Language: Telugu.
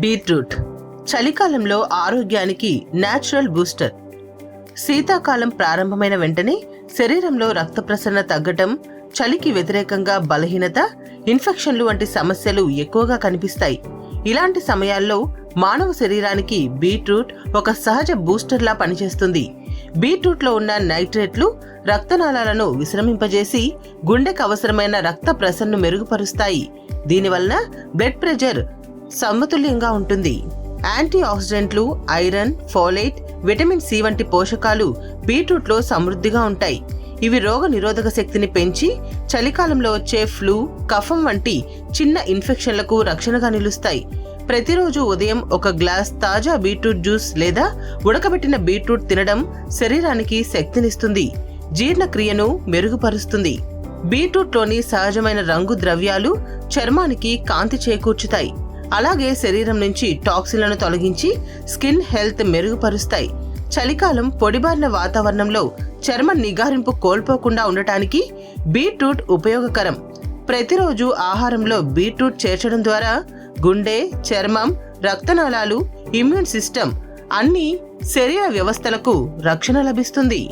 బీట్రూట్ చలికాలంలో ఆరోగ్యానికి నేచురల్ బూస్టర్. శీతాకాలం ప్రారంభమైన వెంటనే శరీరంలో రక్త ప్రసరణ తగ్గటం, చలికి వ్యతిరేకంగా బలహీనత, ఇన్ఫెక్షన్లు వంటి సమస్యలు ఎక్కువగా కనిపిస్తాయి. ఇలాంటి సమయాల్లో మానవ శరీరానికి బీట్రూట్ ఒక సహజ బూస్టర్లా పనిచేస్తుంది. బీట్రూట్లో ఉన్న నైట్రేట్లు రక్తనాళాలను విశ్రమింపజేసి గుండెకు అవసరమైన రక్త ప్రసరణను మెరుగుపరుస్తాయి. దీనివలన బ్లడ్ ప్రెషర్ సమతుల్యంగా ఉంటుంది. యాంటీ ఆక్సిడెంట్లు, ఐరన్, ఫోలేట్, విటమిన్ సి వంటి పోషకాలు బీట్రూట్లో సమృద్ధిగా ఉంటాయి. ఇవి రోగ నిరోధక శక్తిని పెంచి చలికాలంలో వచ్చే ఫ్లూ, కఫం వంటి చిన్న ఇన్ఫెక్షన్లకు రక్షణగా నిలుస్తాయి. ప్రతిరోజు ఉదయం ఒక గ్లాస్ తాజా బీట్రూట్ జ్యూస్ లేదా ఉడకబెట్టిన బీట్రూట్ తినడం శరీరానికి శక్తినిస్తుంది, జీర్ణక్రియను మెరుగుపరుస్తుంది. బీట్రూట్లోని సహజమైన రంగు ద్రవ్యాలు చర్మానికి కాంతి చేకూర్చుతాయి. అలాగే శరీరం నుంచి టాక్సిన్లను తొలగించి స్కిన్ హెల్త్ మెరుగుపరుస్తాయి. చలికాలం పొడిబారిన వాతావరణంలో చర్మ నిగారింపు కోల్పోకుండా ఉండటానికి బీట్రూట్ ఉపయోగకరం. ప్రతిరోజు ఆహారంలో బీట్రూట్ చేర్చడం ద్వారా గుండె, చర్మం, రక్తనాళాలు, ఇమ్యూన్ సిస్టమ్ అన్ని శరీర వ్యవస్థలకు రక్షణ లభిస్తుంది.